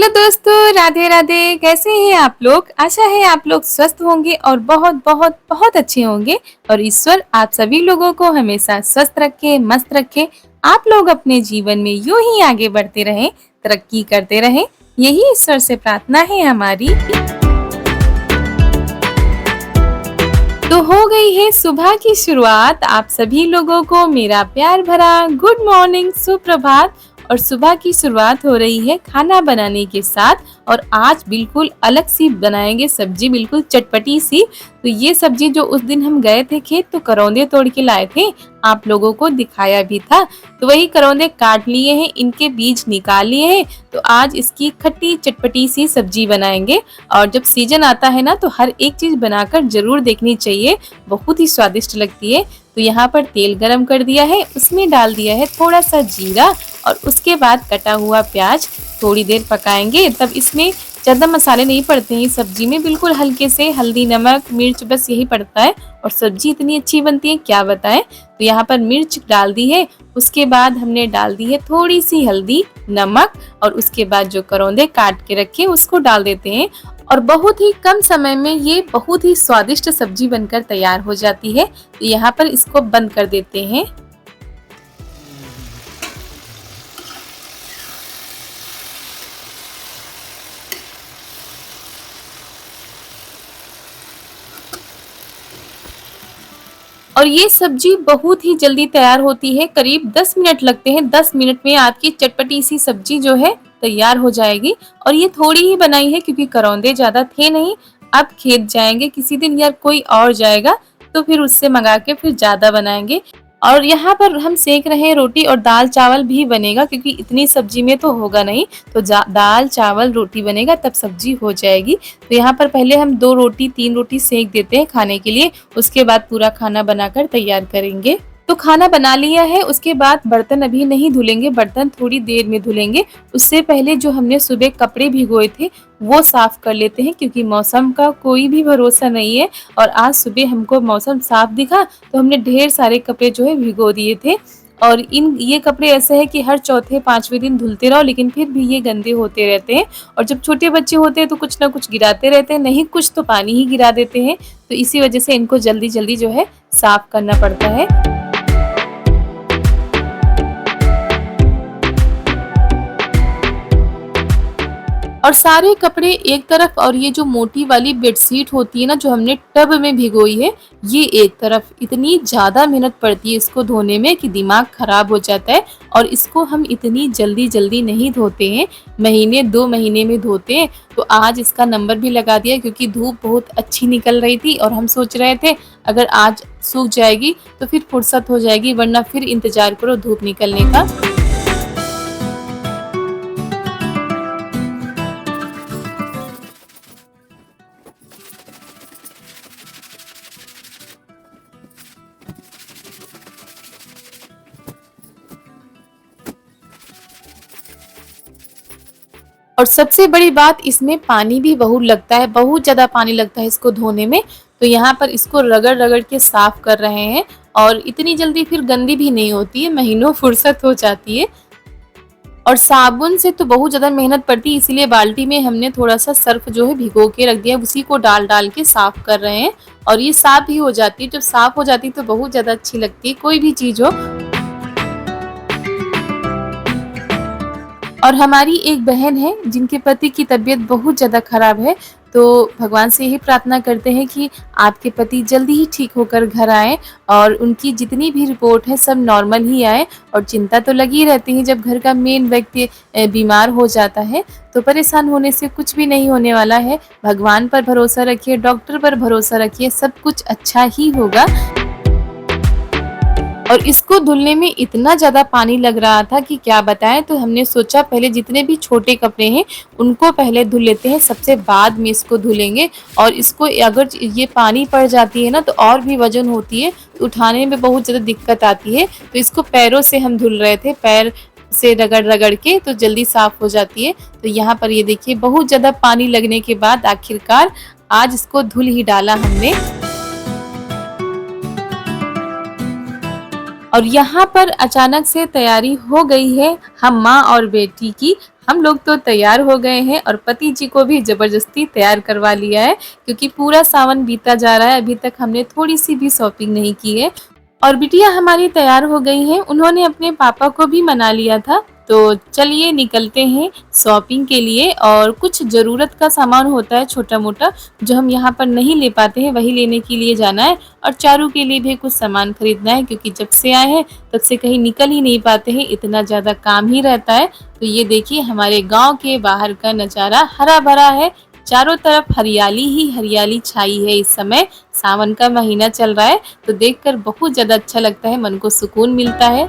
Hello दोस्तों, राधे राधे। कैसे हैं आप लोग? आशा है आप लोग स्वस्थ होंगे और बहुत बहुत बहुत अच्छे होंगे। और ईश्वर आप सभी लोगों को हमेशा स्वस्थ रखे, मस्त रखे। आप लोग अपने जीवन में यूं ही आगे बढ़ते रहें, तरक्की करते रहें, यही ईश्वर से प्रार्थना है हमारी। तो हो गई है सुबह की शुरुआत। आप सभी लोगों को मेरा प्यार भरा गुड मॉर्निंग, सुप्रभात। और सुबह की शुरुआत हो रही है खाना बनाने के साथ। और आज बिल्कुल अलग सी बनाएंगे सब्जी, बिल्कुल चटपटी सी। तो ये सब्जी जो उस दिन हम गए थे खेत तो करौंदे तोड़ के लाए थे, आप लोगों को दिखाया भी था। तो वही करौंदे काट लिए हैं, इनके बीज निकाल लिए हैं। तो आज इसकी खट्टी चटपटी सी सब्जी बनाएंगे। और जब सीजन आता है ना तो हर एक चीज बनाकर जरूर देखनी चाहिए, बहुत ही स्वादिष्ट लगती है। तो यहाँ पर तेल गरम कर दिया है, उसमें डाल दिया है थोड़ा सा जीरा और उसके बाद कटा हुआ प्याज। थोड़ी देर पकाएंगे, तब इसमें ज़्यादा मसाले नहीं पड़ते हैं सब्जी में, बिल्कुल हल्के से हल्दी नमक मिर्च बस यही पड़ता है। और सब्जी इतनी अच्छी बनती है क्या बताएं। तो यहाँ पर मिर्च डाल दी है, उसके बाद हमने डाल दी है थोड़ी सी हल्दी नमक। और उसके बाद जो करौंदे काट के रखे उसको डाल देते हैं। और बहुत ही कम समय में ये बहुत ही स्वादिष्ट सब्जी बनकर तैयार हो जाती है। तो यहाँ पर इसको बंद कर देते हैं। और ये सब्जी बहुत ही जल्दी तैयार होती है, करीब 10 मिनट लगते हैं। 10 मिनट में आपकी चटपटी सी सब्जी जो है तैयार हो जाएगी। और ये थोड़ी ही बनाई है क्योंकि करौंदे ज्यादा थे नहीं। अब खेत जाएंगे किसी दिन या कोई और जाएगा तो फिर उससे मंगा के फिर ज्यादा बनाएंगे। और यहाँ पर हम सेक रहे हैं रोटी, और दाल चावल भी बनेगा क्योंकि इतनी सब्जी में तो होगा नहीं। तो दाल चावल रोटी बनेगा तब सब्जी हो जाएगी। तो यहाँ पर पहले हम 2 रोटी 3 रोटी सेक देते हैं खाने के लिए, उसके बाद पूरा खाना बनाकर तैयार करेंगे। तो खाना बना लिया है, उसके बाद बर्तन अभी नहीं धुलेंगे, बर्तन थोड़ी देर में धुलेंगे। उससे पहले जो हमने सुबह कपड़े भिगोए थे वो साफ कर लेते हैं क्योंकि मौसम का कोई भी भरोसा नहीं है। और आज सुबह हमको मौसम साफ दिखा तो हमने ढेर सारे कपड़े जो है भिगो दिए थे। और ये कपड़े ऐसे है कि हर चौथे पांचवें दिन धुलते रहो, लेकिन फिर भी ये गंदे होते रहते हैं। और जब छोटे बच्चे होते हैं तो कुछ ना कुछ गिराते रहते हैं, नहीं कुछ तो पानी ही गिरा देते हैं। तो इसी वजह से इनको जल्दी जल्दी जो है साफ करना पड़ता है। और सारे कपड़े एक तरफ, और ये जो मोटी वाली बेडशीट होती है ना जो हमने टब में भिगोई है, ये एक तरफ। इतनी ज़्यादा मेहनत पड़ती है इसको धोने में कि दिमाग खराब हो जाता है। और इसको हम इतनी जल्दी जल्दी नहीं धोते हैं, महीने 2 महीने में धोते हैं। तो आज इसका नंबर भी लगा दिया क्योंकि धूप बहुत अच्छी निकल रही थी। और हम सोच रहे थे अगर आज सूख जाएगी तो फिर फुर्सत हो जाएगी, वरना फिर इंतजार करो धूप निकलने का। और सबसे बड़ी बात, इसमें पानी भी बहुत लगता है, बहुत ज़्यादा पानी लगता है इसको धोने में। तो यहाँ पर इसको रगड़ रगड़ के साफ कर रहे हैं। और इतनी जल्दी फिर गंदी भी नहीं होती है, महीनों फुर्सत हो जाती है। और साबुन से तो बहुत ज़्यादा मेहनत पड़ती है, इसीलिए बाल्टी में हमने थोड़ा सा सर्फ जो है भिगो के रख दिया, उसी को डाल डाल के साफ कर रहे हैं। और ये साफ भी हो जाती है, जब साफ हो जाती है तो बहुत ज़्यादा अच्छी लगती है कोई भी चीज़ हो। और हमारी एक बहन है जिनके पति की तबीयत बहुत ज़्यादा खराब है। तो भगवान से यही प्रार्थना करते हैं कि आपके पति जल्दी ही ठीक होकर घर आएँ और उनकी जितनी भी रिपोर्ट है सब नॉर्मल ही आए। और चिंता तो लगी रहती है जब घर का मेन व्यक्ति बीमार हो जाता है। तो परेशान होने से कुछ भी नहीं होने वाला है। भगवान पर भरोसा रखिए, डॉक्टर पर भरोसा रखिए, सब कुछ अच्छा ही होगा। और इसको धुलने में इतना ज़्यादा पानी लग रहा था कि क्या बताएं। तो हमने सोचा पहले जितने भी छोटे कपड़े हैं उनको पहले धुल लेते हैं, सबसे बाद में इसको धुलेंगे। और इसको अगर ये पानी पड़ जाती है ना तो और भी वजन होती है, तो उठाने में बहुत ज़्यादा दिक्कत आती है। तो इसको पैरों से हम धुल रहे थे, पैर से रगड़ रगड़ के, तो जल्दी साफ हो जाती है। तो यहाँ पर ये देखिए बहुत ज़्यादा पानी लगने के बाद आखिरकार आज इसको धुल ही डाला हमने। और यहाँ पर अचानक से तैयारी हो गई है हम माँ और बेटी की। हम लोग तो तैयार हो गए हैं और पति जी को भी ज़बरदस्ती तैयार करवा लिया है, क्योंकि पूरा सावन बीता जा रहा है, अभी तक हमने थोड़ी-सी भी शॉपिंग नहीं की है। और बिटिया हमारी तैयार हो गई हैं, उन्होंने अपने पापा को भी मना लिया था। तो चलिए निकलते हैं शॉपिंग के लिए, और कुछ ज़रूरत का सामान होता है छोटा-मोटा जो हम यहाँ पर नहीं ले पाते हैं, वही लेने के लिए जाना है। और चारू के लिए भी कुछ सामान खरीदना है, क्योंकि जब से आए हैं तब से कहीं निकल ही नहीं पाते हैं, इतना ज़्यादा काम ही रहता है। तो ये देखिए हमारे गाँव के बाहर का नज़ारा हरा-भरा है, चारों तरफ हरियाली ही हरियाली छाई है इस समय। सावन का महीना चल रहा है, तो देखकर बहुत ज़्यादा अच्छा लगता है, मन को सुकून मिलता है।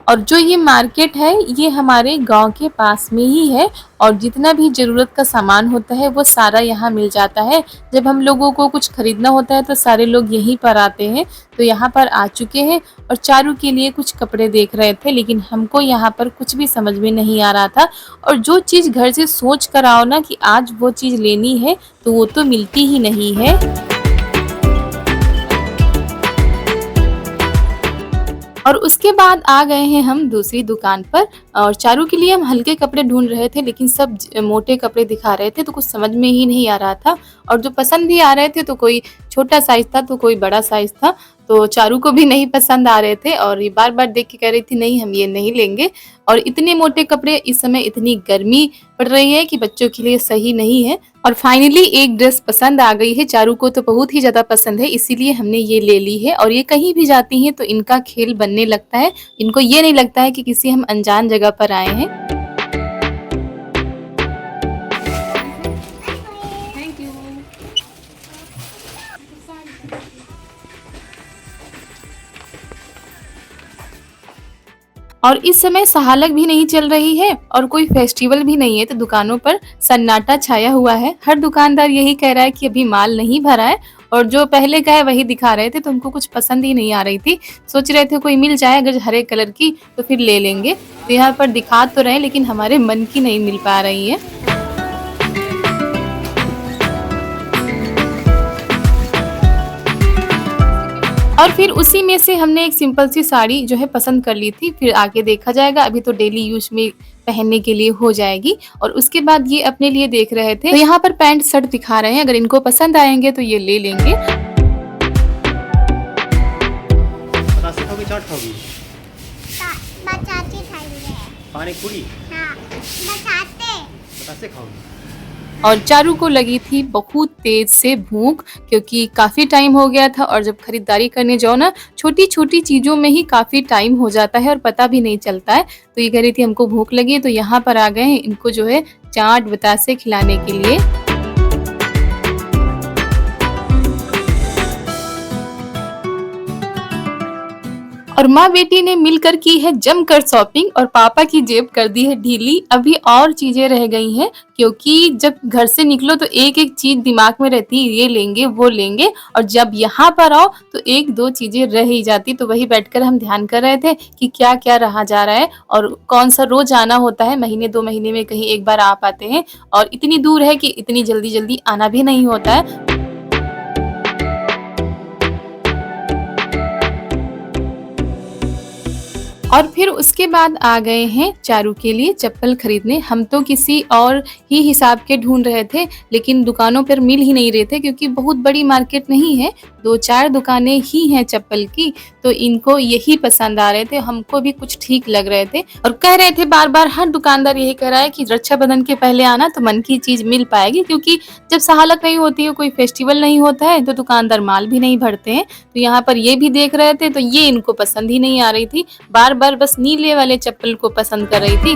और जो ये मार्केट है ये हमारे गाँव के पास में ही है, और जितना भी ज़रूरत का सामान होता है वो सारा यहाँ मिल जाता है। जब हम लोगों को कुछ खरीदना होता है तो सारे लोग यहीं पर आते हैं। तो यहाँ पर आ चुके हैं और चारू के लिए कुछ कपड़े देख रहे थे, लेकिन हमको यहाँ पर कुछ भी समझ में नहीं आ रहा था। और जो चीज़ घर से सोच कर आओ ना कि आज वो चीज़ लेनी है, तो वो तो मिलती ही नहीं है। और उसके बाद आ गए हैं हम दूसरी दुकान पर, और चारू के लिए हम हल्के कपड़े ढूंढ रहे थे, लेकिन सब मोटे कपड़े दिखा रहे थे, तो कुछ समझ में ही नहीं आ रहा था। और जो पसंद भी आ रहे थे तो कोई छोटा साइज था तो कोई बड़ा साइज था, तो चारू को भी नहीं पसंद आ रहे थे, और ये बार बार देख के कह रही थी नहीं हम ये नहीं लेंगे। और इतने मोटे कपड़े इस समय इतनी गर्मी पड़ रही है कि बच्चों के लिए सही नहीं है। और फाइनली एक ड्रेस पसंद आ गई है, चारू को तो बहुत ही ज़्यादा पसंद है, इसीलिए हमने ये ले ली है। और ये कहीं भी जाती हैं तो इनका खेल बनने लगता है, इनको ये नहीं लगता है कि किसी हम अनजान जगह पर आए हैं। और इस समय सहालग भी नहीं चल रही है और कोई फेस्टिवल भी नहीं है, तो दुकानों पर सन्नाटा छाया हुआ है। हर दुकानदार यही कह रहा है कि अभी माल नहीं भरा है, और जो पहले का है वही दिखा रहे थे, तो उनको कुछ पसंद ही नहीं आ रही थी। सोच रहे थे कोई मिल जाए अगर हरे कलर की तो फिर ले लेंगे। तो यहाँ पर दिखा तो रहे लेकिन हमारे मन की नहीं मिल पा रही है। और फिर उसी में से हमने एक सिंपल सी साड़ी जो है पसंद कर ली थी, फिर आगे देखा जाएगा, अभी तो डेली यूज में पहनने के लिए हो जाएगी। और उसके बाद ये अपने लिए देख रहे थे, तो यहाँ पर पैंट शर्ट दिखा रहे हैं, अगर इनको पसंद आएंगे तो ये ले लेंगे। बतासे खाओगी चाट खाओगी? बताते खाएंगे। पानी पूरी? हाँ, बतासे खाओगी? और चारू को लगी थी बहुत तेज से भूख, क्योंकि काफ़ी टाइम हो गया था, और जब खरीदारी करने जाओ ना छोटी छोटी चीज़ों में ही काफ़ी टाइम हो जाता है और पता भी नहीं चलता है। तो ये कह रही थी हमको भूख लगी है, तो यहाँ पर आ गए हैं इनको जो है चाट बतासे खिलाने के लिए। और माँ बेटी ने मिलकर की है जमकर शॉपिंग, और पापा की जेब कर दी है ढीली। अभी और चीजें रह गई हैं, क्योंकि जब घर से निकलो तो एक एक चीज दिमाग में रहती है, ये लेंगे वो लेंगे, और जब यहाँ पर आओ तो एक दो चीजें रह ही जाती। तो वही बैठकर हम ध्यान कर रहे थे कि क्या क्या रहा जा रहा है, और कौन सा रोज आना होता है, महीने दो महीने में कहीं एक बार आ पाते हैं, और इतनी दूर है कि इतनी जल्दी जल्दी आना भी नहीं होता है। और फिर उसके बाद आ गए हैं चारू के लिए चप्पल खरीदने। हम तो किसी और ही हिसाब के ढूंढ रहे थे, लेकिन दुकानों पर मिल ही नहीं रहे थे, क्योंकि बहुत बड़ी मार्केट नहीं है, दो चार दुकानें ही हैं चप्पल की। तो इनको यही पसंद आ रहे थे, हमको भी कुछ ठीक लग रहे थे, और कह रहे थे बार बार, हर दुकानदार यही कह रहा है कि रक्षाबंधन के पहले आना तो मन की चीज मिल पाएगी, क्योंकि जब सहालक नहीं होती है, कोई फेस्टिवल नहीं होता है, तो दुकानदार माल भी नहीं भरते हैं। तो यहाँ पर ये भी देख रहे थे, तो ये इनको पसंद ही नहीं आ रही थी, बार बार बस नीले वाले चप्पल को पसंद कर रही थी।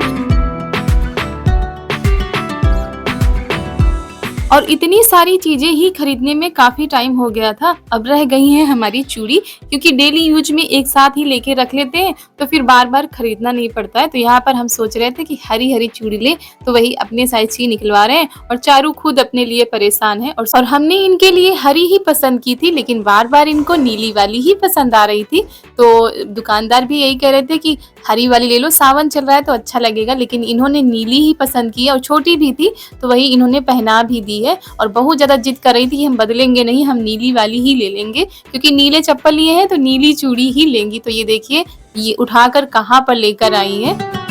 और इतनी सारी चीजें ही खरीदने में काफी टाइम हो गया था। अब रह गई है हमारी चूड़ी, क्योंकि डेली यूज में एक साथ ही लेके रख लेते हैं तो फिर बार बार खरीदना नहीं पड़ता है। तो यहाँ पर हम सोच रहे थे कि हरी हरी चूड़ी ले, तो वही अपने साइज की निकलवा रहे हैं और चारू खुद अपने लिए परेशान है। और हमने इनके लिए हरी ही पसंद की थी, लेकिन बार बार इनको नीली वाली ही पसंद आ रही थी। तो दुकानदार भी यही कह रहे थे कि हरी वाली ले लो, सावन चल रहा है तो अच्छा लगेगा, लेकिन इन्होंने नीली ही पसंद की और छोटी भी थी तो वही इन्होंने पहना भी दी है। और बहुत ज्यादा जिद कर रही थी कि हम बदलेंगे नहीं, हम नीली वाली ही ले लेंगे, क्योंकि नीले चप्पल लिए हैं तो नीली चूड़ी ही लेंगी। तो ये देखिए ये उठाकर कहाँ पर लेकर आई है।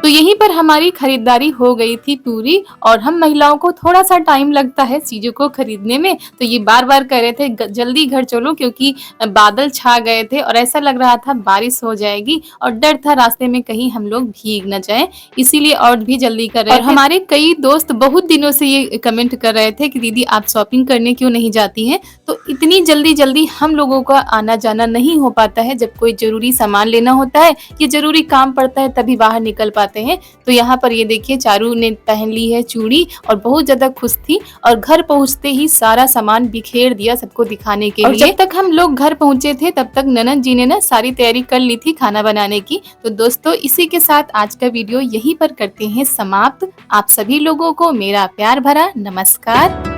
तो यहीं पर हमारी खरीदारी हो गई थी पूरी। और हम महिलाओं को थोड़ा सा टाइम लगता है चीजों को खरीदने में, तो ये बार बार कह रहे थे जल्दी घर चलो, क्योंकि बादल छा गए थे और ऐसा लग रहा था बारिश हो जाएगी और डर था रास्ते में कहीं हम लोग भीग न जाएं, इसीलिए और भी जल्दी कर रहे थे। और हमारे कई दोस्त बहुत दिनों से ये कमेंट कर रहे थे कि दीदी आप शॉपिंग करने क्यों नहीं जाती हैं। तो इतनी जल्दी जल्दी हम लोगों का आना जाना नहीं हो पाता है, जब कोई जरूरी सामान लेना होता है या जरूरी काम पड़ता है तभी बाहर निकल पाते हैं। तो यहाँ पर ये देखिए चारू ने पहन ली है चूड़ी और बहुत ज्यादा खुश थी, और घर पहुँचते ही सारा सामान बिखेर दिया सबको दिखाने के लिए। जब तक हम लोग घर पहुँचे थे तब तक ननद जी ने ना सारी तैयारी कर ली थी खाना बनाने की। तो दोस्तों इसी के साथ आज का वीडियो यहीं पर करते हैं समाप्त। आप सभी लोगों को मेरा प्यार भरा नमस्कार।